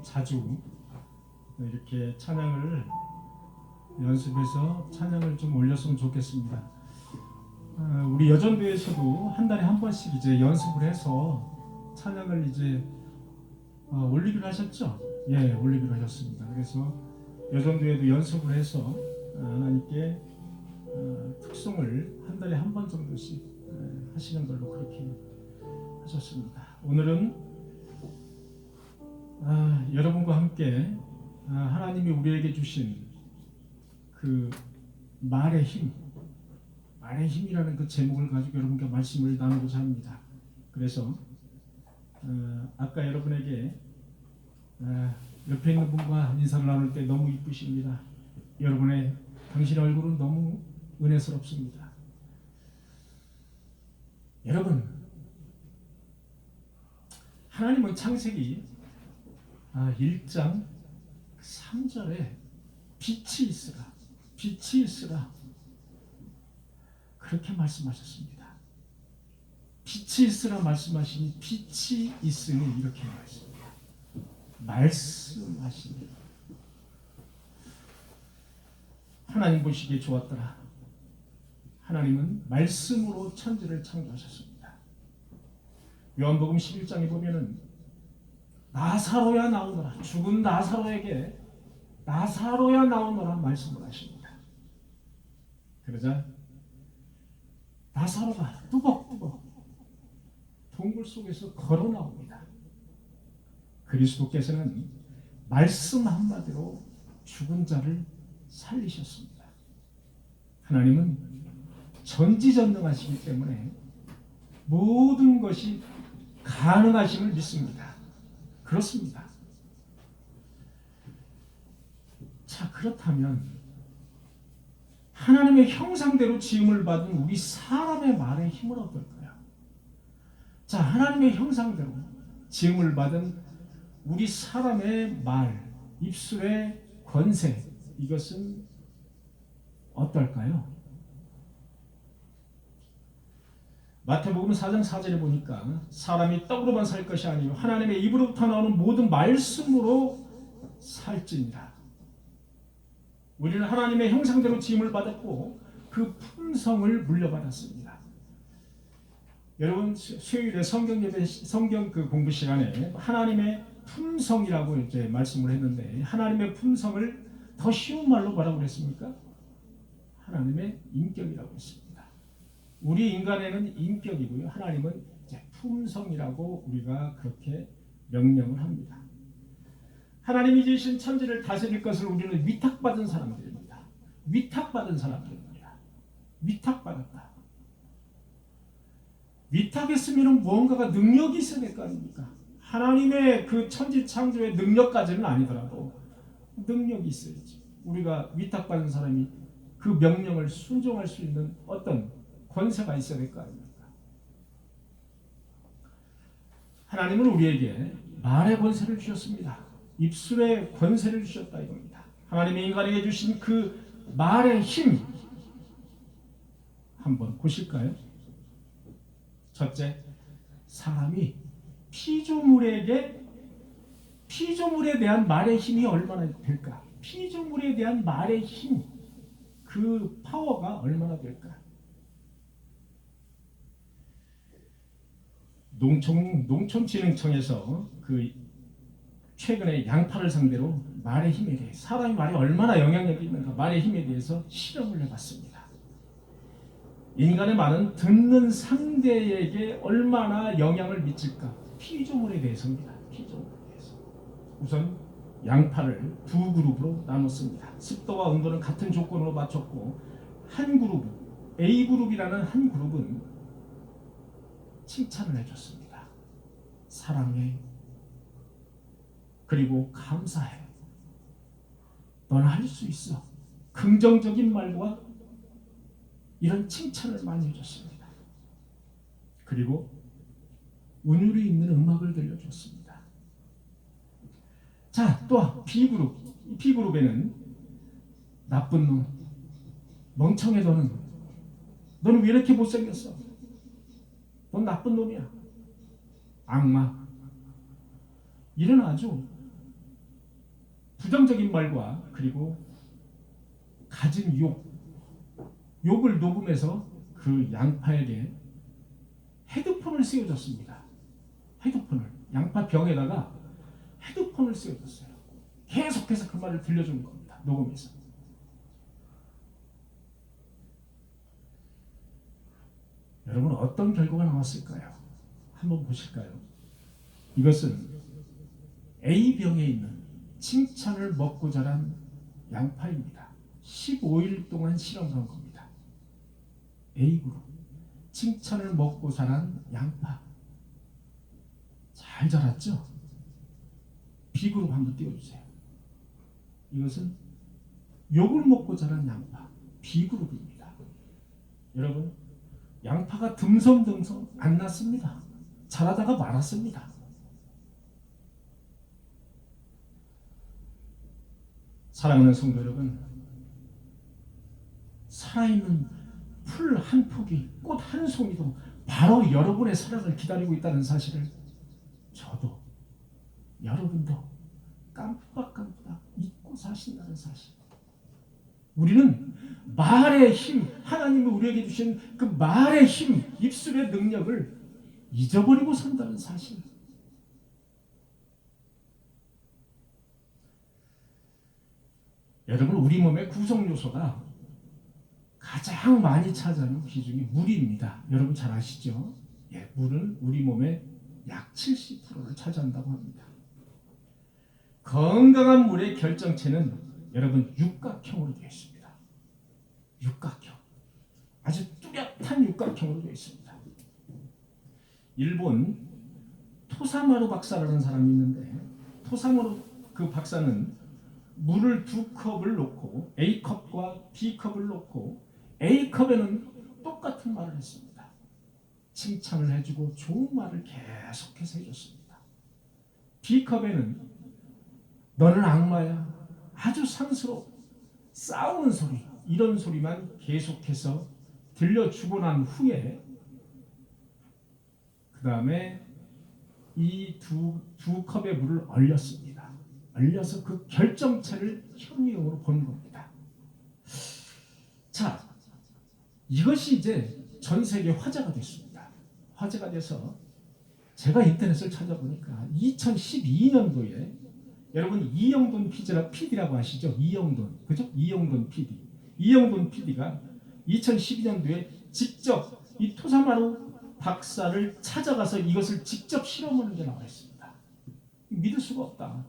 자주 이렇게 찬양을 연습해서 찬양을 좀 올렸으면 좋겠습니다. 우리 여전도에서도 한 달에 한 번씩 이제 연습을 해서 찬양을 이제 올리기로 하셨죠? 예, 올리기로 하셨습니다. 그래서 여전도에도 연습을 해서 하나님께 특송을 한 달에 한 번 정도씩 하시는 걸로 그렇게 하셨습니다. 오늘은 여러분과 함께 하나님이 우리에게 주신 그 말의 힘이라는 그 제목을 가지고 여러분과 말씀을 나누고자 합니다. 그래서 아까 여러분에게 옆에 있는 분과 인사를 나눌 때 너무 이쁘십니다. 당신의 얼굴은 너무 은혜스럽습니다. 여러분, 하나님은 창세기 1장 3절에 빛이 있으라 그렇게 말씀하셨습니다. 빛이 있으라 말씀하시니 빛이 있으니 이렇게 말씀하시니 하나님 보시기에 좋았더라. 하나님은 말씀으로 천지를 창조하셨습니다. 요한복음 11장에 보면은 나사로야 나오너라, 죽은 나사로에게 나사로야 나오너라 말씀을 하십니다. 그러자 나사로가 뚜벅뚜벅 동굴 속에서 걸어 나옵니다. 그리스도께서는 말씀 한마디로 죽은 자를 살리셨습니다. 하나님은 전지전능하시기 때문에 모든 것이 가능하심을 믿습니다. 그렇습니다. 자, 그렇다면 하나님의 형상대로 지음을 받은 우리 사람의 말의 힘은 어떨까요? 자, 하나님의 형상대로 지음을 받은 우리 사람의 말, 입술의 권세, 이것은 어떨까요? 마태복음 4장 4절에 보니까 사람이 떡으로만 살 것이 아니요 하나님의 입으로부터 나오는 모든 말씀으로 살지니라. 우리는 하나님의 형상대로 지음을 받았고 그 품성을 물려받았습니다. 여러분, 수요일에 성경 그 공부 시간에 하나님의 품성이라고 이제 말씀을 했는데, 하나님의 품성을 더 쉬운 말로 뭐라고 그랬습니까? 하나님의 인격이라고 했습니다. 우리 인간에는 인격이고요, 하나님은 이제 품성이라고 우리가 그렇게 명령을 합니다. 하나님이 지으신 천지를 다스릴 것을 우리는 위탁받은 사람들입니다. 위탁받았다. 위탁했으면 무언가가 능력이 있어야 될 거 아닙니까? 하나님의 그 천지 창조의 능력까지는 아니더라도 능력이 있어야지. 우리가 위탁받은 사람이 그 명령을 순종할 수 있는 어떤 권세가 있어야 될 거 아닙니까? 하나님은 우리에게 말의 권세를 주셨습니다. 입술의 권세를 주셨다 이겁니다. 하나님이 인간에게 주신 그 말의 힘 한번 보실까요? 첫째, 사람이 피조물에 대한 말의 힘이 얼마나 될까? 피조물에 대한 말의 힘, 그 파워가 얼마나 될까? 농촌진흥청에서 그 최근에 양파를 상대로 말의 힘에 대해, 사람의 말이 얼마나 영향력이 있는가, 말의 힘에 대해서 실험을 해봤습니다. 인간의 말은 듣는 상대에게 얼마나 영향을 미칠까? 피조물에 대해서입니다. 피조물에 대해서. 우선 양파를 두 그룹으로 나눴습니다. 습도와 온도는 같은 조건으로 맞췄고, 한 그룹, A그룹이라는 한 그룹은 칭찬을 해줬습니다. 사랑해. 그리고 감사해. 너는 할 수 있어. 긍정적인 말과 이런 칭찬을 많이 해줬습니다. 그리고 운율이 있는 음악을 들려줬습니다. 자, 또 B그룹. B그룹에는 나쁜 놈, 멍청해 너는 왜 이렇게 못생겼어? 넌 나쁜 놈이야. 악마. 이런 아주 부정적인 말과 그리고 가진 욕을 녹음해서 그 양파에게 헤드폰을 씌워줬습니다. 헤드폰을 양파 병에다가 헤드폰을 씌워줬어요. 계속해서 그 말을 들려주는 겁니다. 녹음해서. 여러분 어떤 결과가 나왔을까요? 한번 보실까요? 이것은 A병에 있는 칭찬을 먹고 자란 양파입니다. 15일 동안 실험한 겁니다. A그룹 칭찬을 먹고 자란 양파 잘 자랐죠? B그룹 한번 띄워주세요. 이것은 욕을 먹고 자란 양파 B그룹입니다. 여러분 양파가 듬성듬성 안 났습니다. 자라다가 말았습니다. 사랑하는 성도 여러분, 살아있는 풀 한 폭이, 꽃 한 송이도 바로 여러분의 사랑을 기다리고 있다는 사실을 저도 여러분도 깜빡깜빡 잊고 사신다는 사실. 우리는 말의 힘, 하나님이 우리에게 주신 그 말의 힘, 입술의 능력을 잊어버리고 산다는 사실. 여러분 우리 몸의 구성 요소가 가장 많이 차지하는 비중이 물입니다. 여러분 잘 아시죠? 예, 물은 우리 몸의 약 70%를 차지한다고 합니다. 건강한 물의 결정체는 여러분 육각형으로 되어 있습니다. 육각형. 아주 뚜렷한 육각형으로 되어 있습니다. 일본 토사마루 박사라는 사람이 있는데 토사마루 그 박사는 물을 2컵을 놓고 A컵과 B컵을 놓고 A컵에는 똑같은 말을 했습니다. 칭찬을 해주고 좋은 말을 계속해서 해줬습니다. B컵에는 너는 악마야, 아주 상스러워, 싸우는 소리, 이런 소리만 계속해서 들려주고 난 후에 그 다음에 이 두 컵의 물을 얼렸습니다. 얼려서 그 결정체를 현미경으로 보는 겁니다. 자, 이것이 이제 전 세계 화제가 됐습니다. 화제가 돼서 제가 인터넷을 찾아보니까 2012년도에 여러분 이영돈 PD라고 아시죠? 이영돈, 그죠? 이영돈 PD. 이영돈 PD가 2012년도에 직접 이 토사마루 박사를 찾아가서 이것을 직접 실험하는 게 나와 있습니다. 믿을 수가 없다.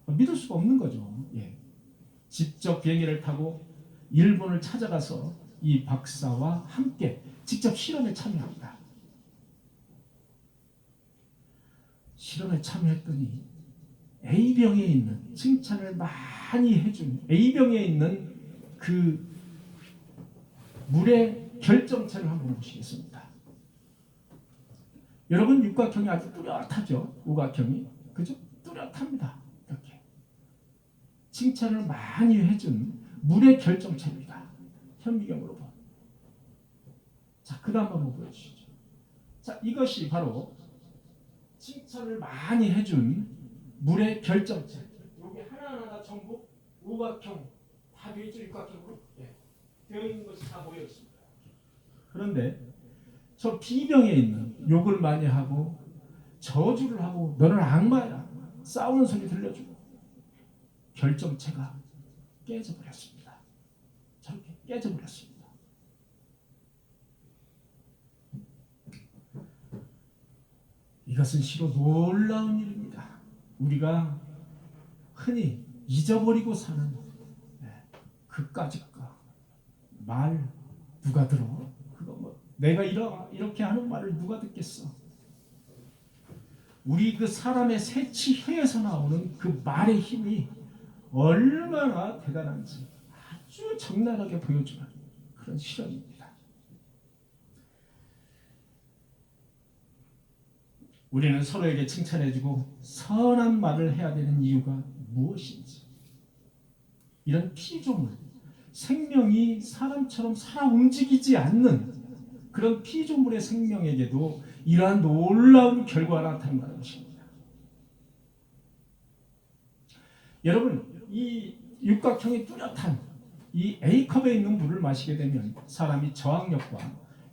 믿을 수가 없는 거죠. 예. 직접 비행기를 타고 일본을 찾아가서 이 박사와 함께 직접 실험에 참여합니다. 실험에 참여했더니 A병에 있는 칭찬을 많이 해준 A병에 있는 그 물의 결정체를 한번 보시겠습니다. 여러분 육각형이 아주 뚜렷하죠. 우각형이. 그죠? 뚜렷합니다. 이렇게. 칭찬을 많이 해준 물의 결정체입니다. 현미경으로 봐. 자, 그 다음 한번 보여주시죠. 자, 이것이 바로 칭찬을 많이 해준 물의 결정체. 여기 하나하나 전부 우각형 다 되어 있죠. 육각형으로. 예. 되어 있는 것이 다 모여 있습니다. 그런데 저 B병에 있는 욕을 많이 하고 저주를 하고 너는 악마야 싸우는 소리 들려주고 결정체가 깨져버렸습니다. 저렇게 깨져버렸습니다. 이것은 실로 놀라운 일입니다. 우리가 흔히 잊어버리고 사는 그까짓 거 말 누가 들어? 그거 뭐 내가 이렇게 하는 말을 누가 듣겠어? 우리 그 사람의 새치혀에서 나오는 그 말의 힘이 얼마나 대단한지 아주 적나라하게 보여주는 그런 실험입니다. 우리는 서로에게 칭찬해주고 선한 말을 해야 되는 이유가 무엇인지, 이런 피조물, 생명이 사람처럼 살아 움직이지 않는 그런 피조물의 생명에게도 이러한 놀라운 결과가 나타난다는 것입니다. 여러분, 이 육각형이 뚜렷한 이 A컵에 있는 물을 마시게 되면 사람이 저항력과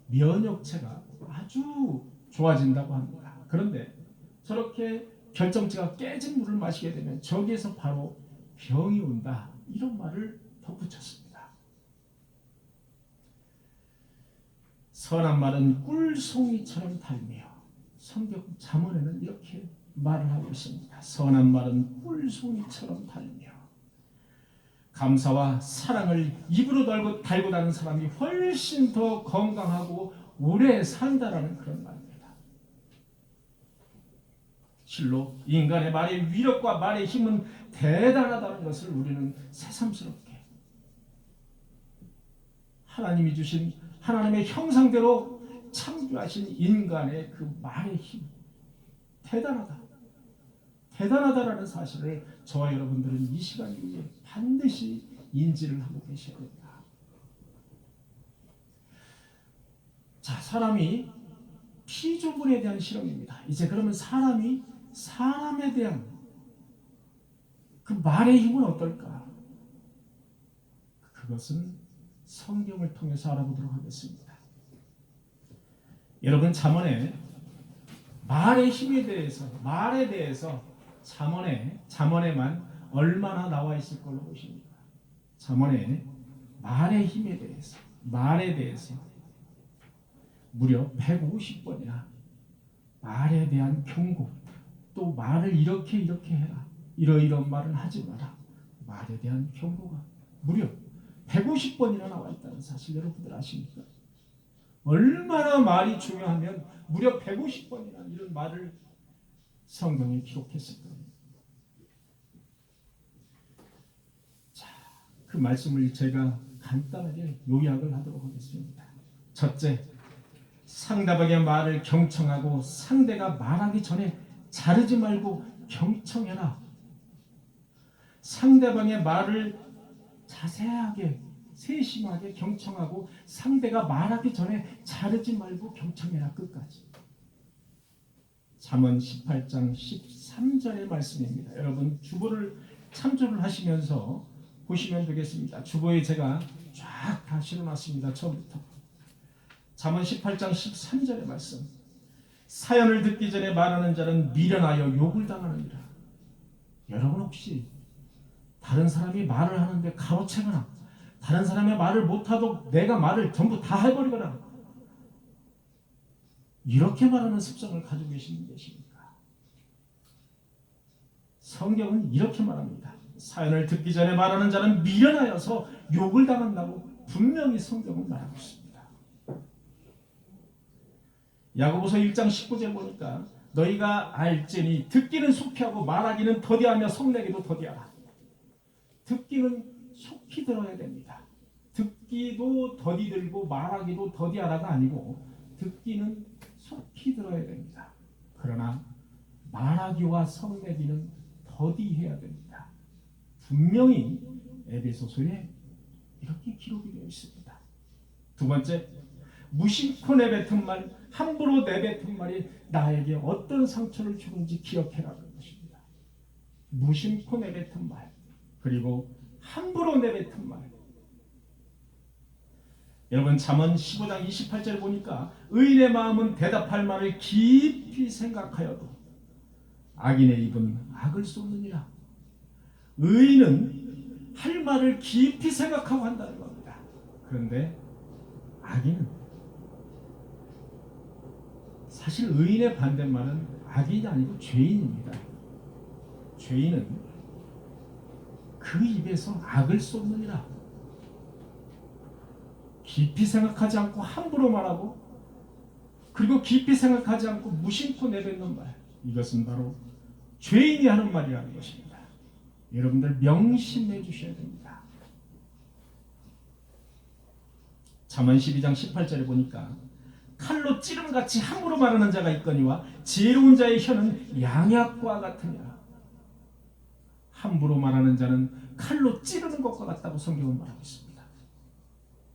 면역체가 아주 좋아진다고 합니다. 그런데 저렇게 결정체가 깨진 물을 마시게 되면 저기에서 바로 병이 온다. 이런 말을 덧붙였습니다. 선한 말은 꿀송이처럼 달며, 성경 잠언에는 이렇게 말을 하고 있습니다. 선한 말은 꿀송이처럼 달며, 감사와 사랑을 입으로 달고 다는 사람이 훨씬 더 건강하고 오래 산다라는 그런 말입니다. 실로 인간의 말의 위력과 말의 힘은 대단하다는 것을 우리는 새삼스럽게 하나님이 주신 하나님의 형상대로 창조하신 인간의 그 말의 힘, 대단하다라는 사실을 저와 여러분들은 이 시간 이후에 반드시 인지를 하고 계셔야 됩니다. 자, 사람이 피조물에 대한 실험입니다. 이제 그러면 사람에 대한 그 말의 힘은 어떨까? 그것은 성경을 통해서 알아보도록 하겠습니다. 여러분, 잠언에 말의 힘에 대해서, 말에 대해서 잠언에만 얼마나 나와 있을 걸로 보십니까? 잠언에 말의 힘에 대해서, 말에 대해서 무려 150번이나 말에 대한 경고, 또 말을 이렇게 해라, 이러이런 말은 하지 마라, 말에 대한 경고가 무려 150번이나 나와 있다는 사실 여러분들 아십니까? 얼마나 말이 중요하면 무려 150번이나 이런 말을 성경에 기록했을 겁니다. 자, 그 말씀을 제가 간단하게 요약을 하도록 하겠습니다. 첫째, 상대방의 말을 경청하고 상대가 말하기 전에 자르지 말고 경청해라. 상대방의 말을 자세하게 세심하게 경청하고 상대가 말하기 전에 자르지 말고 경청해라. 끝까지. 잠언 18장 13절의 말씀입니다. 여러분, 주보를 참조를 하시면서 보시면 되겠습니다. 주보에 제가 쫙 다 실어놨습니다. 처음부터. 잠언 18장 13절의 말씀. 사연을 듣기 전에 말하는 자는 미련하여 욕을 당하느니라. 여러분, 혹시 다른 사람이 말을 하는데 가로채거나 다른 사람의 말을 못하도록 내가 말을 전부 다 해버리거나 이렇게 말하는 습성을 가지고 계시는 것입니까? 성경은 이렇게 말합니다. 사연을 듣기 전에 말하는 자는 미련하여서 욕을 당한다고 분명히 성경은 말하고 있습니다. 야고보서 1장 19절 보니까 너희가 알지니 듣기는 속히 하고 말하기는 더디하며 성내기도 더디하라. 듣기는 속히 들어야 됩니다. 듣기도 더디 들고 말하기도 더디하라가 아니고 듣기는 속히 들어야 됩니다. 그러나 말하기와 성내기는 더디해야 됩니다. 분명히 에베소서에 이렇게 기록이 되어 있습니다. 두 번째, 무심코 내뱉은 말, 함부로 내뱉은 말이 나에게 어떤 상처를 주는지 기억해라는 것입니다. 무심코 내뱉은 말, 그리고 함부로 내뱉은 말. 여러분, 잠언 15장 28절 보니까 의인의 마음은 대답할 말을 깊이 생각하여도 악인의 입은 악을 쏟느니라. 의인은 할 말을 깊이 생각하고 한다는 겁니다. 그런데 악인은, 사실 의인의 반대말은 악인이 아니고 죄인입니다. 죄인은 그 입에서 악을 쏟느니라. 깊이 생각하지 않고 함부로 말하고, 그리고 깊이 생각하지 않고 무심코 내뱉는 말, 이것은 바로 죄인이 하는 말이라는 것입니다. 여러분들 명심해 주셔야 됩니다. 잠언 12장 18절에 보니까 칼로 찌름같이 함부로 말하는 자가 있거니와 지혜로운 자의 혀는 양약과 같으니라. 함부로 말하는 자는 칼로 찌르는 것과 같다고 성경은 말하고 있습니다.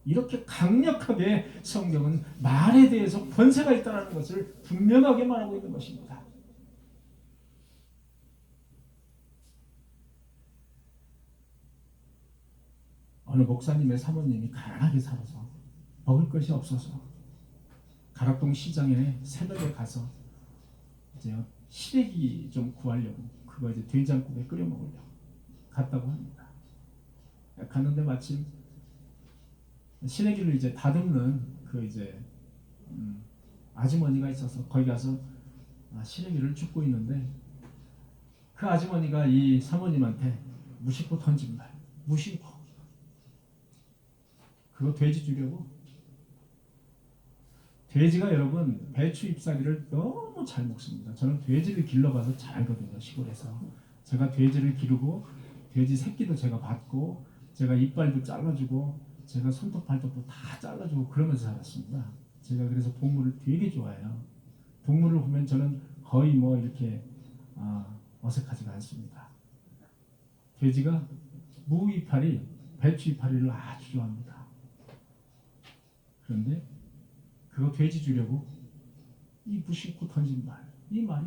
이렇게 강력하게 성경은 말에 대해서 권세가 있다는 것을 분명하게 말하고 있는 것입니다. 어느 목사님의 사모님이 가난하게 살아서 먹을 것이 없어서 가락동 시장에 새벽에 가서 이제 시래기 좀 구하려고 그거 이제 된장국에 끓여 먹으려고 갔다고 합니다. 갔는데 마침 시래기를 이제 다듬는 그 이제 아주머니가 있어서 거기 가서 시래기를 줍고 있는데 그 아주머니가 이 사모님한테 무심코 던진 말, 무심코 그거 돼지 주려고. 돼지가 여러분 배추 잎사귀를 너무 잘 먹습니다. 저는 돼지를 길러봐서 잘 알거든요. 시골에서 제가 돼지를 기르고 돼지 새끼도 제가 받고 제가 이빨도 잘라주고 제가 손톱 발톱도 다 잘라주고 그러면서 살았습니다. 제가 그래서 동물을 되게 좋아해요. 동물을 보면 저는 거의 뭐 이렇게 어색하지가 않습니다. 돼지가 무 이파리, 배추 이파리를 아주 좋아합니다. 그런데 그거 돼지 주려고 이 무심코 던진 말, 이 말이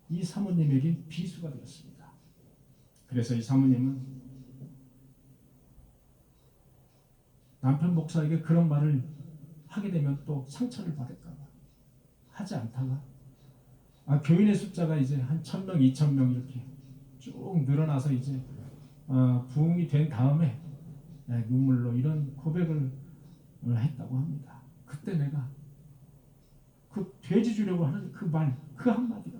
이 사모님에게 비수가 되었습니다. 그래서 이 사모님은 남편 목사에게 그런 말을 하게 되면 또 상처를 받을까 봐 하지 않다가 교인의 숫자가 이제 한 1,000명, 2,000명 이렇게 쭉 늘어나서 이제 부흥이 된 다음에 눈물로 이런 고백을 했다고 합니다. 그때 내가 그 돼지 주려고 하는 그 말, 그 한마디가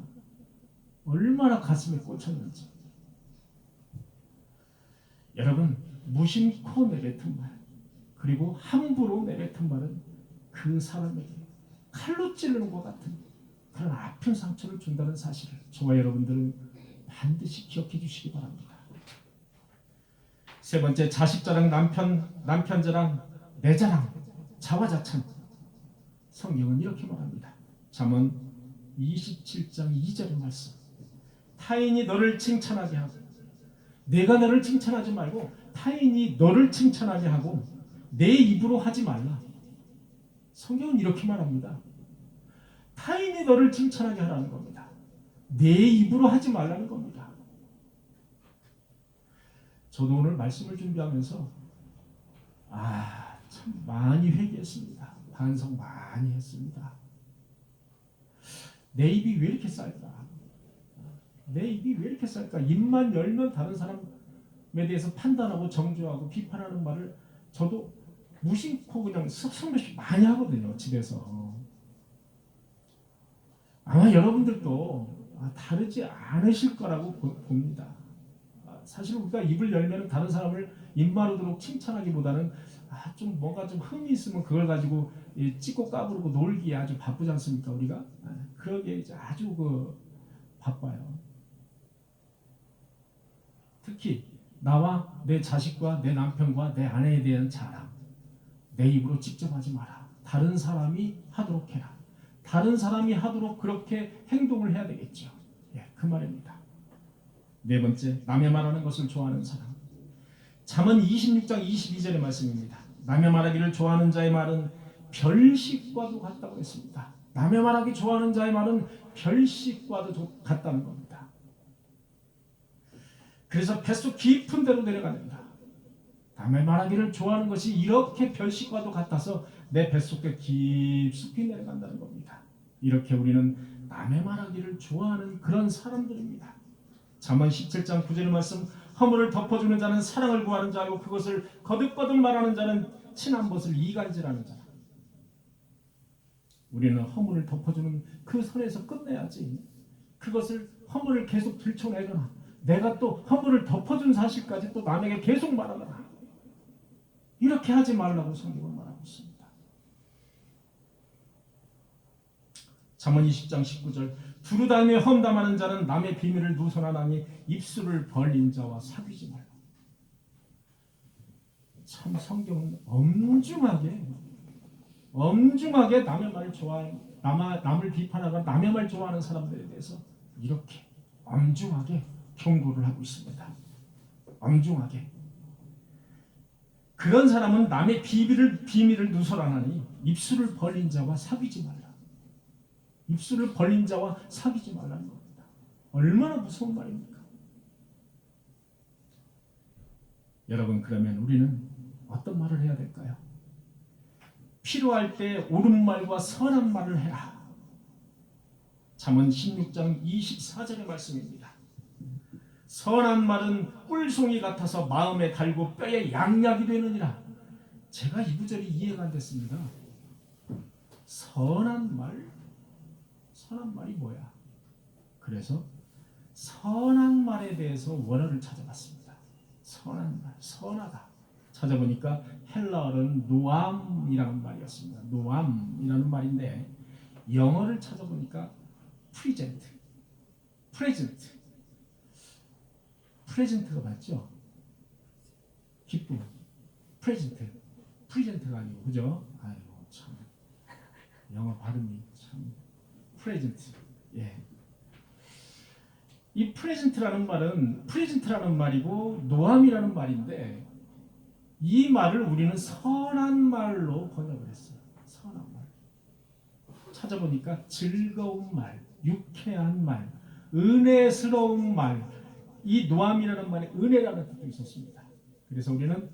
얼마나 가슴에 꽂혔는지. 여러분, 무심코 내뱉은 말, 그리고 함부로 내뱉은 말은 그 사람에게 칼로 찌르는 것 같은 그런 아픈 상처를 준다는 사실을 저와 여러분들은 반드시 기억해 주시기 바랍니다. 세 번째, 자식 자랑, 남편 자랑, 내 자랑, 자화자찬. 성경은 이렇게 말합니다. 잠언 27장 2절의 말씀. 타인이 너를 칭찬하게 하고, 내가 너를 칭찬하지 말고 타인이 너를 칭찬하게 하고 내 입으로 하지 말라. 성경은 이렇게 말합니다. 타인이 너를 칭찬하게 하라는 겁니다. 내 입으로 하지 말라는 겁니다. 저도 오늘 말씀을 준비하면서 참 많이 회개했습니다. 반성 많이 했습니다. 내 입이 왜 이렇게 쌀까? 내 입이 왜 이렇게 쌀까? 입만 열면 다른 사람에 대해서 판단하고 정죄하고 비판하는 말을 저도 무심코 그냥 섭섭하게 많이 하거든요. 집에서. 아마 여러분들도 다르지 않으실 거라고 봅니다. 사실 우리가 입을 열면 다른 사람을 입마르도록 칭찬하기보다는 좀 뭔가 좀 흠이 있으면 그걸 가지고 찍고 까부르고 놀기에 아주 바쁘지 않습니까? 우리가 그러기에 이제 아주 바빠요. 특히 나와 내 자식과 내 남편과 내 아내에 대한 자랑, 내 입으로 직접 하지 마라. 다른 사람이 하도록 해라. 다른 사람이 하도록 그렇게 행동을 해야 되겠죠. 그 말입니다. 네 번째, 남의 말하는 것을 좋아하는 사람. 잠언 26장 22절의 말씀입니다. 남의 말하기를 좋아하는 자의 말은 별식과도 같다고 했습니다. 남의 말하기 좋아하는 자의 말은 별식과도 같다는 겁니다. 그래서 뱃속 깊은 데로 내려갑니다. 남의 말하기를 좋아하는 것이 이렇게 별식과도 같아서 내 뱃속에 깊숙이 내려간다는 겁니다. 이렇게 우리는 남의 말하기를 좋아하는 그런 사람들입니다. 잠언 17장 9절의 말씀, 허물을 덮어주는 자는 사랑을 구하는 자요 그것을 거듭거듭 말하는 자는 친한 것을 이간질하는 자라. 우리는 허물을 덮어주는 그 선에서 끝내야지. 그것을 허물을 계속 들춰내거나 내가 또 허물을 덮어준 사실까지 또 남에게 계속 말하거나 이렇게 하지 말라고 성경은 말하고 있습니다. 잠언 20장 19절, 두루다니며 험담하는 자는 남의 비밀을 누설하나니 입술을 벌린 자와 사귀지 말라. 참 성경은 엄중하게 남의 말을 좋아하는, 남을 비판하거나 남의 말 좋아하는 사람들에 대해서 이렇게 엄중하게 경고를 하고 있습니다. 엄중하게. 그런 사람은 남의 비밀을 누설하나니 입술을 벌린 자와 사귀지 말라. 입술을 벌린 자와 사귀지 말라는 겁니다. 얼마나 무서운 말입니까? 여러분, 그러면 우리는 어떤 말을 해야 될까요? 필요할 때 옳은 말과 선한 말을 해라. 잠언 16장 24절의 말씀입니다. 선한 말은 꿀송이 같아서 마음에 달고 뼈에 양약이 되느니라. 제가 이 구절이 이해가 안 됐습니다. 선한 말? 선한 말이 뭐야? 그래서 선한 말에 대해서 원어를 찾아봤습니다. 선한 말, 선하다. 찾아보니까 헬라어는 노암이라는 말이었습니다. 노암이라는 말인데 영어를 찾아보니까 프레젠트가 맞죠? 기쁨. 프레젠트가 아니고, 그죠? 아이고 참, 영어 발음이 참. 프레젠트. 예. 이 프레젠트라는 말이고 노암이라는 말인데, 이 말을 우리는 선한 말로 번역을 했어요. 선한 말. 찾아보니까 즐거운 말, 유쾌한 말, 은혜스러운 말. 이 노암이라는 말에 은혜라는 뜻도 있었습니다. 그래서 우리는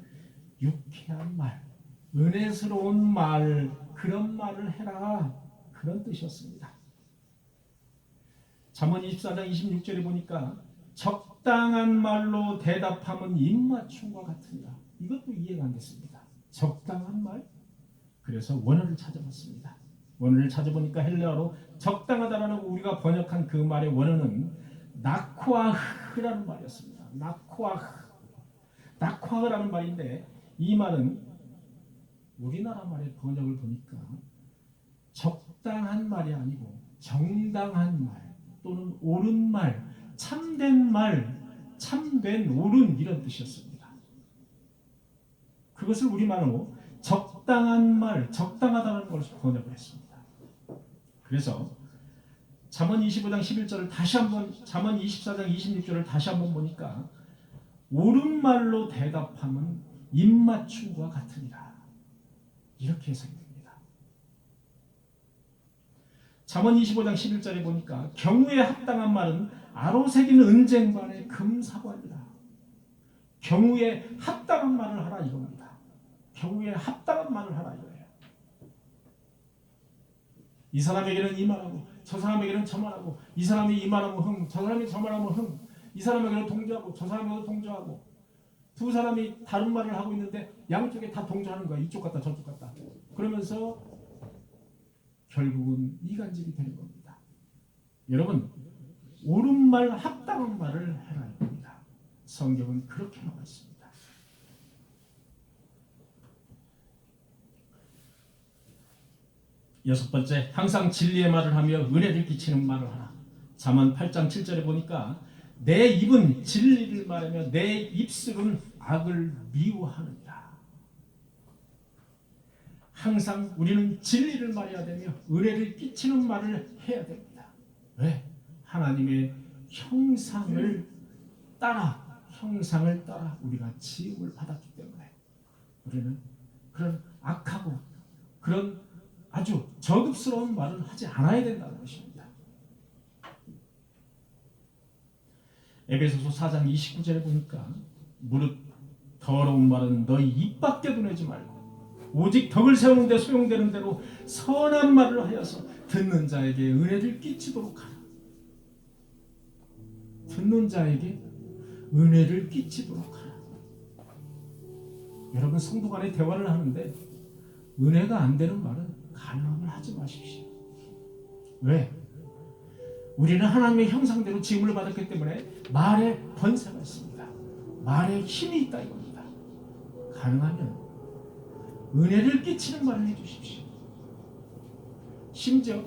유쾌한 말, 은혜스러운 말, 그런 말을 해라, 그런 뜻이었습니다. 잠언 24장 26절에 보니까 적당한 말로 대답하면 입맞춤과 같으니라. 이것도 이해가 안 됐습니다. 적당한 말? 그래서 원어를 찾아봤습니다. 원어를 찾아보니까 헬라어로 적당하다라고 우리가 번역한 그 말의 원어는 나코아흐라는 말이었습니다. 나코아흐라는 말인데, 이 말은 우리나라 말의 번역을 보니까 적당한 말이 아니고 정당한 말, 또는 옳은 말, 참된 말, 참된 옳은, 이런 뜻이었습니다. 그것을 우리말로 적당한 말, 적당하다는 것을 번역을 했습니다. 그래서 잠언 25장 11절을 다시 한번, 잠언 24장 26절을 다시 한번 보니까 옳은 말로 대답하면 입맞춤과 같으니라. 이렇게 해석됩니다. 잠언 25장 11절에 보니까 경우에 합당한 말은 아로새기는 은쟁반의 금사과니라. 경우에 합당한 말을 하라 이겁니다. 경우에 합당한 말을 하라 이거예요. 이 사람에게는 이 말하고 저 사람에게는 저 말하고, 이 사람이 이 말하면 흥, 저 사람이 저 말하면 흥, 이 사람에게는 동조하고 저 사람에게는 동조하고, 두 사람이 다른 말을 하고 있는데 양쪽에 다 동조하는 거야. 이쪽 같다 저쪽 같다. 그러면서 결국은 이간질이 되는 겁니다. 여러분, 옳은 말, 합당한 말을 해라 이겁니다. 성경은 그렇게 나와 있습니다. 여섯 번째, 항상 진리의 말을 하며 은혜를 끼치는 말을 하라. 잠언 8장 7절에 보니까 내 입은 진리를 말하며 내 입술은 악을 미워하느니라. 항상 우리는 진리를 말해야 되며 은혜를 끼치는 말을 해야 됩니다. 왜? 하나님의 형상을 따라 우리가 지음을 받았기 때문에 우리는 그런 악하고 그런 아주 저급스러운 말은 하지 않아야 된다는 것입니다. 에베소서 4장 29절에 보니까 무릇 더러운 말은 너희 입 밖에도 내지 말고 오직 덕을 세우는 데 소용되는 대로 선한 말을 하여서 듣는 자에게 은혜를 끼치도록 하라. 듣는 자에게 은혜를 끼치도록 하라. 여러분, 성도 간에 대화를 하는데 은혜가 안 되는 말은 가능하면 하지 마십시오. 왜? 우리는 하나님의 형상대로 지음을 받았기 때문에 말에 번세가 있습니다. 말에 힘이 있다 이겁니다. 가능하면 은혜를 끼치는 말을 해주십시오. 심지어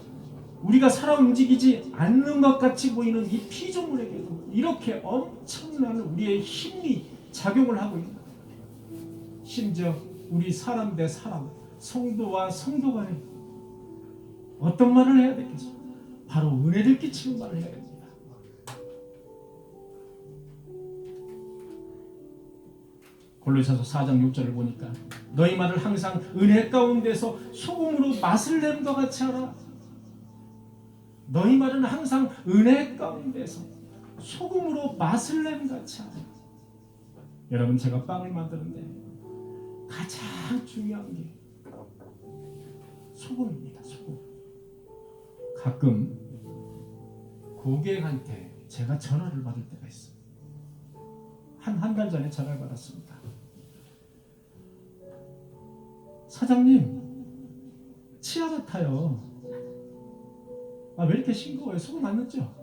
우리가 살아 움직이지 않는 것 같이 보이는 이 피조물에게도 이렇게 엄청난 우리의 힘이 작용을 하고 있는 거예요. 심지어 우리 사람 대 사람, 성도와 성도 간에 어떤 말을 해야 되겠어? 바로 은혜를 끼치는 말을 해야 됩니다. 골로새서 4장 6절을 보니까 너희 말을 항상 은혜 가운데서 소금으로 맛을 냄과 같이 하라. 너희 말은 항상 은혜 가운데서 소금으로 맛을 냄 같이 하라. 여러분, 제가 빵을 만드는데 가장 중요한 게 소금입니다. 소금. 가끔 고객한테 제가 전화를 받을 때가 있어요. 한 달 전에 전화를 받았습니다. 사장님, 치아 같아요. 왜 이렇게 싱거워요? 소금 안 넣었죠?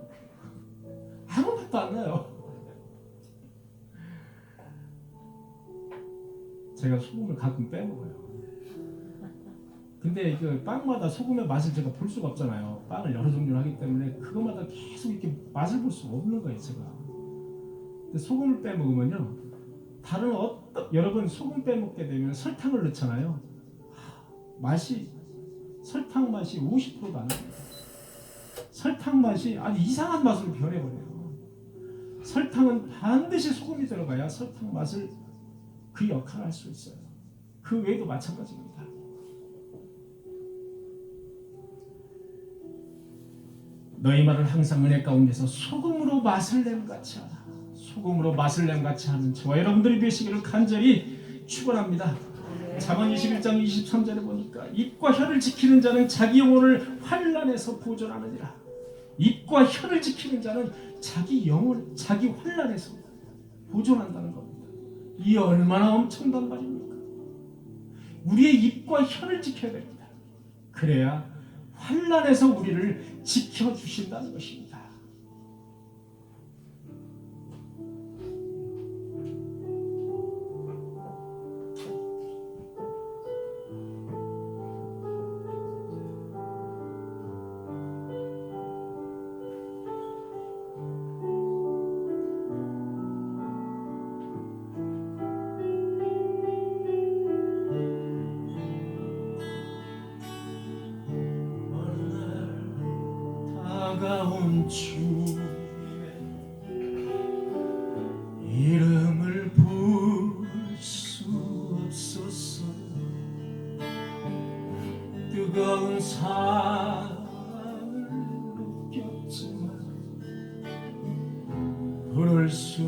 아무 맛도 안 나요. 제가 소금을 가끔 빼먹어요. 근데 그 빵마다 소금의 맛을 제가 볼 수가 없잖아요. 빵을 여러 종류를 하기 때문에 그거마다 계속 이렇게 맛을 볼 수가 없는 거예요, 제가. 근데 소금을 빼먹으면요, 다른 여러분, 소금 빼먹게 되면 설탕을 넣잖아요. 설탕 맛이 50%도 안 나요. 설탕 맛이 아주 이상한 맛으로 변해버려요. 설탕은 반드시 소금이 들어가야 설탕 맛을 그 역할을 할 수 있어요. 그 외에도 마찬가지입니다. 너희 말을 항상 은혜 가운데서 소금으로 맛을 냄같이 하라. 소금으로 맛을 냄같이 하는 저와 여러분들이 되시기를 간절히 축원합니다. 잠언 21장 23절에 보니까 입과 혀를 지키는 자는 자기 영혼을 환난에서 보존하느니라. 입과 혀를 지키는 자는 자기 영혼, 자기 환난에서 보존한다는 겁니다. 이 얼마나 엄청난 말입니까? 우리의 입과 혀를 지켜야 됩니다. 그래야 환난에서 우리를 지켜주신다는 것입니다. 다가온 주님의 이름을 부를 수 없었어. 뜨거운 사랑을 느꼈지만 부를 수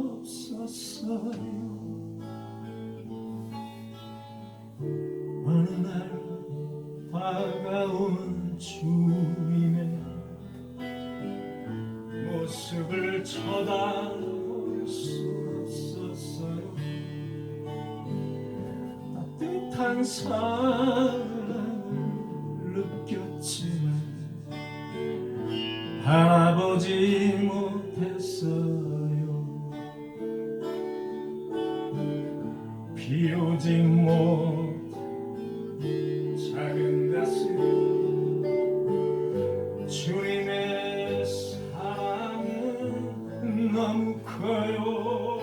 없었어요. 어느 날 다가온 주님의 모습을 쳐다볼 수 없었어요. 따뜻한 사랑을 느꼈지만 바라보지 못했어요. 비우지 못한 작은 가슴, 주님의 사랑은 너무 커요.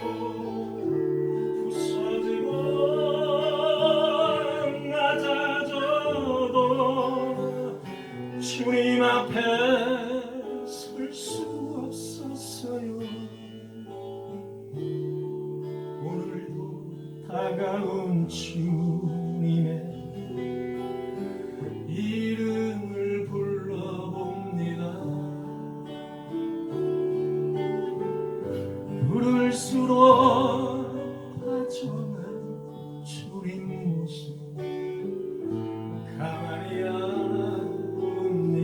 부서지고 낮아져도 주님 앞에 설 수 없었어요. 오늘도 다가온 주님의 이름을 불러봅니다. 부를수록 다정한 주님 모습 가만히 알아봅니다.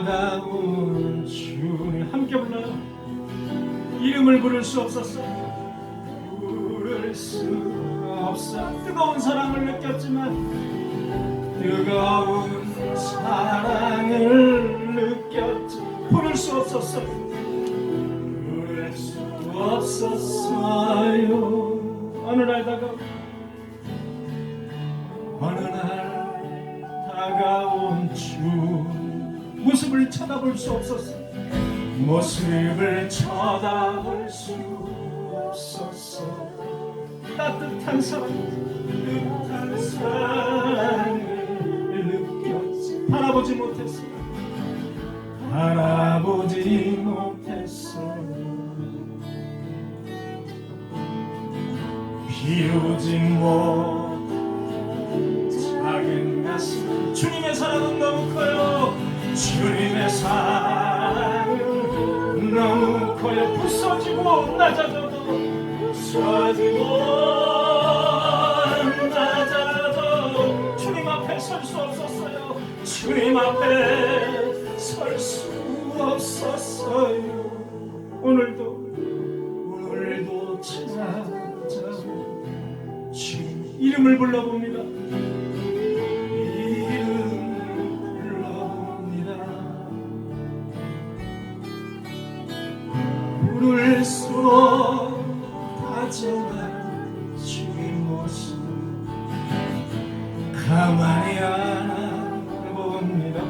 다가온 주님, 함께 불러요. 이름을 부를 수 없었어. 부를 수 없어. 뜨거운 사랑을 느꼈지만 뜨거운 사랑을 느꼈지. 부를 수 없었어. 부를 수 없었어요. 어느 날 다가온 주 모습을 쳐다볼 수 없었어. 모습을 쳐다볼 수 없었어. 따뜻한 사랑을 느꼈지. 바라보지 못했어. 바라보지 이루지 못 작은 가슴 주님의 사랑은 너무 커요. 주님의 사랑은 너무 커요. 부서지고 낮아져도 주님 앞에 설 수 없었어요. 주님 앞에 설 수 없었어요. 오늘도 찾아오 주님 이름을 불러봅니다. 부를수록 다정한 주님 모습 가만히 안아봅니다.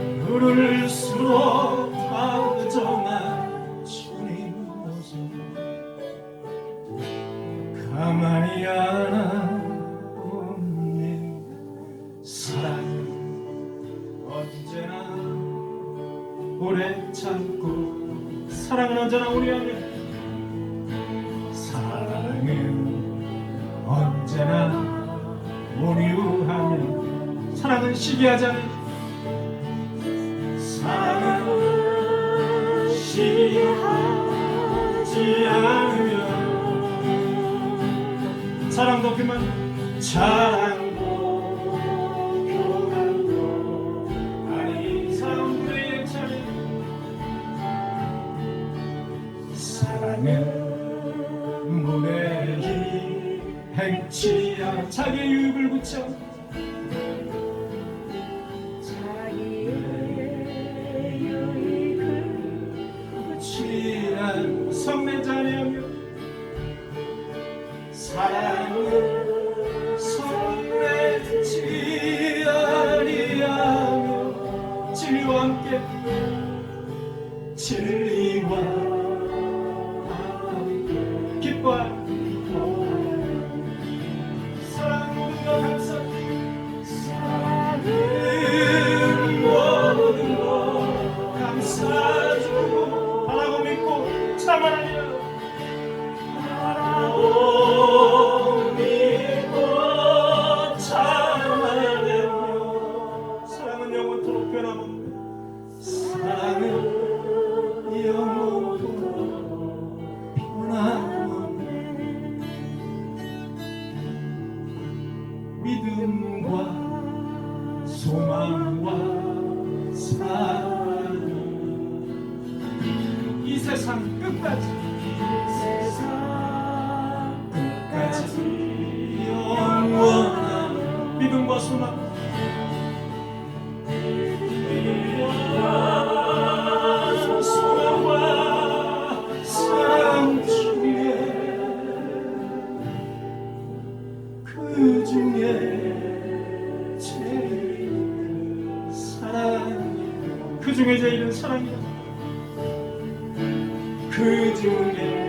부를수록 다정한 주님 모습 가만히 안아봅니다. 사랑은 언제나 오래 참고 사랑은 언제나 우리 안에 사랑은 언제나 온유하며 사랑은 시기하지 않는 사랑은 시기하지 않으며 사랑도 그만 자랑도 교만도 아니 사랑 우리의 차례 사랑은 무례히 행치 않아 자기의 유익을 붙여 자기의 유익을 붙지 않아 성내자리하며 사랑은 성내지 아니하며 진리와 함께 진리와 기뻐하며 사랑 모든 것 감사드리며 사랑은 모든 것 감사주고 바라고 믿고 참아라니라 바라고 믿고 참아내며 사랑은 영원토록 변함없네 사랑은 영원토록 변함없네 믿음과 소망과 사랑 이 세상 끝까지 영원한 믿음과 소망 소망과 사랑 중에 그 중에 제일 사랑이 그 중에 제일은 사랑이다 그 중에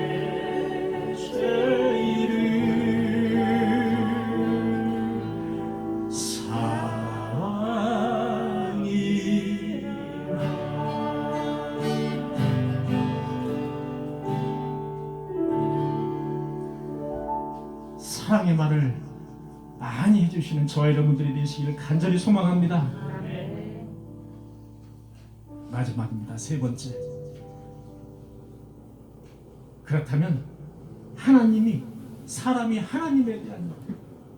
사랑의 말을 많이 해주시는 저와 여러분들이 되시기를 간절히 소망합니다. 마지막입니다. 세 번째. 그렇다면 하나님이 사람이 하나님에 대한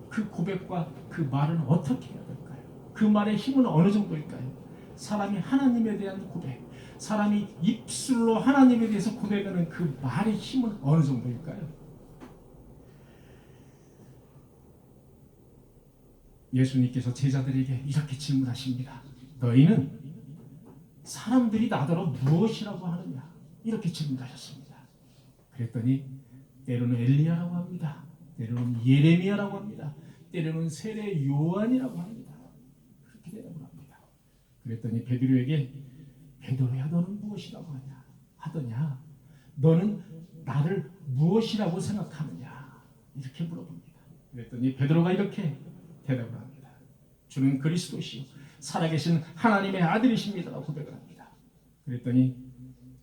그 고백과 그 말은 어떻게 해야 될까요? 그 말의 힘은 어느 정도일까요? 사람이 하나님에 대한 고백, 사람이 입술로 하나님에 대해서 고백하는 그 말의 힘은 어느 정도일까요? 예수님께서 제자들에게 이렇게 질문하십니다. 너희는 사람들이 나더러 무엇이라고 하느냐? 이렇게 질문하셨습니다. 그랬더니 때로는 엘리야라고 합니다. 때로는 예레미야라고 합니다. 때로는 세례 요한이라고 합니다. 그렇게 대답을 합니다. 그랬더니 베드로에게 베드로야 너는 무엇이라고 하더냐? 너는 나를 무엇이라고 생각하느냐? 이렇게 물어봅니다. 그랬더니 베드로가 이렇게 대답을 합니다. 주는 그리스도시요 살아계신 하나님의 아들이십니다라고 고백을 합니다. 그랬더니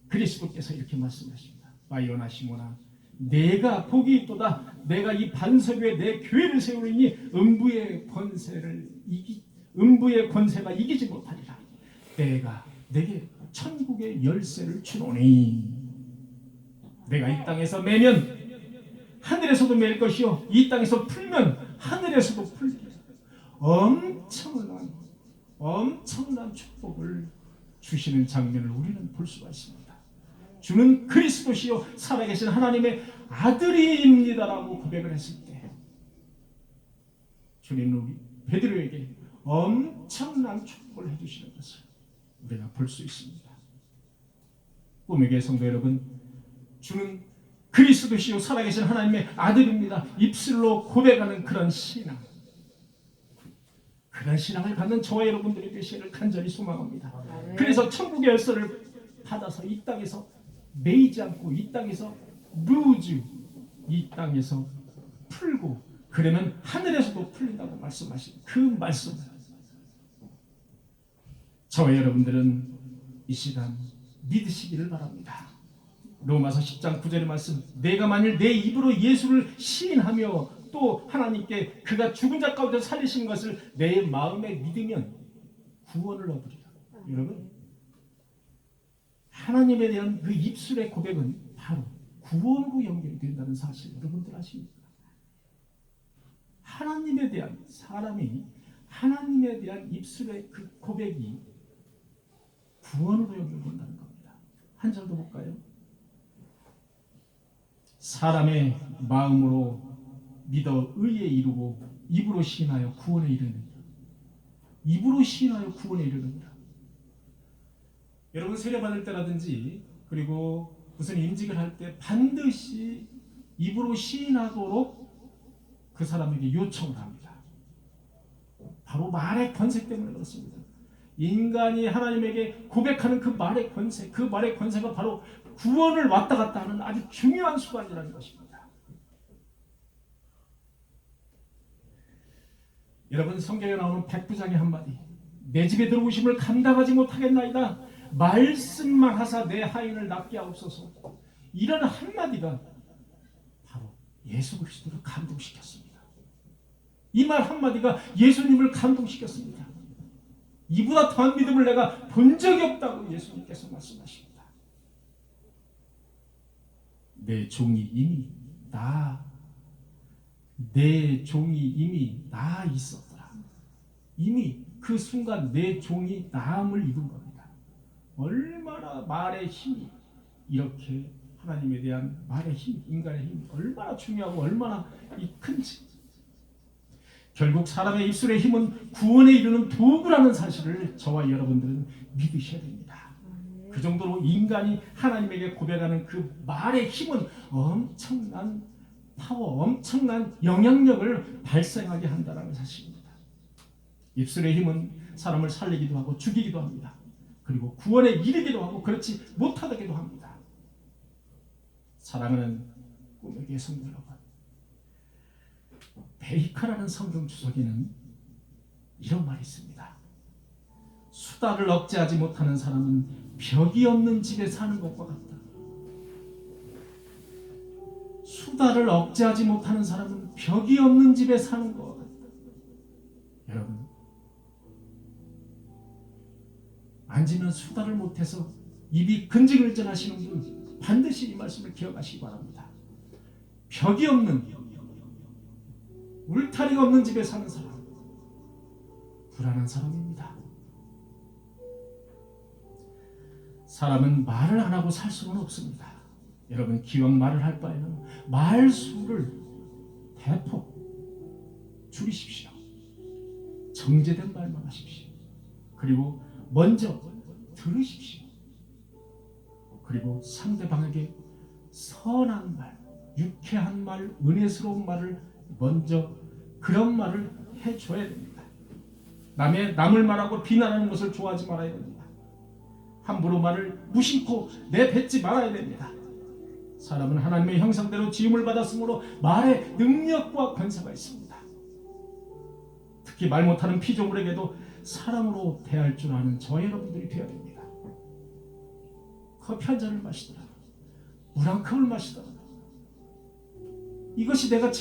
그리스도께서 이렇게 말씀하십니다. 바이오나 시모나, 내가 복이 있도다. 내가 이 반석 위에 내 교회를 세우리니 음부의 권세가 이기지 못하리라. 내가 내게 천국의 열쇠를 주노니, 내가 이 땅에서 매면 하늘에서도 맬 것이요, 이 땅에서 풀면 하늘에서도 풀리라. 엄청난 축복을 주시는 장면을 우리는 볼 수가 있습니다. 주는 그리스도시요 살아계신 하나님의 아들입니다라고 고백을 했을 때, 주님은 우리 베드로에게 엄청난 축복을 해주시는 것을 우리가 볼 수 있습니다. 꿈의 교회 성도 여러분, 주는 그리스도시요 살아계신 하나님의 아들입니다. 입술로 고백하는 그런 신앙, 그런 신앙을 갖는 저와 여러분들이 되시기를 간절히 소망합니다. 그래서 천국의 열쇠를 받아서 이 땅에서 매이지 않고, 이 땅에서 루즈, 이 땅에서 풀고, 그러면 하늘에서도 풀린다고 말씀하신 그 말씀, 저와 여러분들은 이 시간 믿으시기를 바랍니다. 로마서 10장 9절의 말씀, 내가 만일 내 입으로 예수를 시인하며 또 하나님께 그가 죽은 자 가운데 살리신 것을 내 마음에 믿으면 구원을 얻으리라. 여러분, 하나님에 대한 그 입술의 고백은 바로 구원으로 연결이 된다는 사실 여러분들 아십니까? 하나님에 대한, 사람이 하나님에 대한 입술의 그 고백이 구원으로 연결된다는 겁니다. 한 절 더 볼까요? 사람의 마음으로 믿어 의에 이르고 입으로 시인하여 구원에 이르느니라. 입으로 시인하여 구원에 이르느니라. 여러분, 세례 받을 때라든지 그리고 무슨 임직을 할 때 반드시 입으로 시인하도록 그 사람에게 요청을 합니다. 바로 말의 권세 때문에 그렇습니다. 인간이 하나님에게 고백하는 그 말의 권세, 그 말의 권세가 바로 구원을 왔다 갔다 하는 아주 중요한 수단이라는 것입니다. 여러분, 성경에 나오는 백부장의 한마디, 내 집에 들어오심을 감당하지 못하겠나이다. 말씀만 하사 내 하인을 낫게 하옵소서. 이런 한마디가 바로 예수 그리스도를 감동시켰습니다. 이 말 한마디가 예수님을 감동시켰습니다. 이보다 더한 믿음을 내가 본 적이 없다고 예수님께서 말씀하십니다. 내 종이 이미 나 있었더라. 이미 그 순간 내 종이 나음을 입은 겁니다. 얼마나 말의 힘이, 이렇게 하나님에 대한 말의 힘, 인간의 힘이 얼마나 중요하고 얼마나 큰지. 결국 사람의 입술의 힘은 구원에 이르는 도구라는 사실을 저와 여러분들은 믿으셔야 됩니다. 그 정도로 인간이 하나님에게 고백하는 그 말의 힘은 엄청난 파워, 엄청난 영향력을 발생하게 한다는 사실입니다. 입술의 힘은 사람을 살리기도 하고 죽이기도 합니다. 그리고 구원에 이르기도 하고 그렇지 못하기도 합니다. 사랑하는 꿈의 교회 성도 여러분, 베이커라는 성경 주석에는 이런 말이 있습니다. 수다를 억제하지 못하는 사람은 벽이 없는 집에 사는 것과 같다. 수다를 억제하지 못하는 사람은 벽이 없는 집에 사는 것과 같다. 여러분, 앉으면 수다를 못해서 입이 근질근질하시는 분, 반드시 이 말씀을 기억하시기 바랍니다. 벽이 없는, 울타리가 없는 집에 사는 사람, 불안한 사람입니다. 사람은 말을 안 하고 살 수는 없습니다. 여러분, 기왕 말을 할 바에는 말수를 대폭 줄이십시오. 정제된 말만 하십시오. 그리고 먼저 들으십시오. 그리고 상대방에게 선한 말, 유쾌한 말, 은혜스러운 말을 먼저, 그런 말을 해줘야 됩니다. 남을 말하고 비난하는 것을 좋아하지 말아야 됩니다. 함부로 말을 무심코 내뱉지 말아야 됩니다. 사람은 하나님의 형상대로 지음을 받았으므로 말의 능력과 권세가 있습니다. 특히 말 못하는 피조물에게도 사랑으로 대할 줄 아는 저 여러분들이 되어야 됩니다. 커피 한 잔을 마시더라도 물 한 컵을 마시더라도 이것이 내가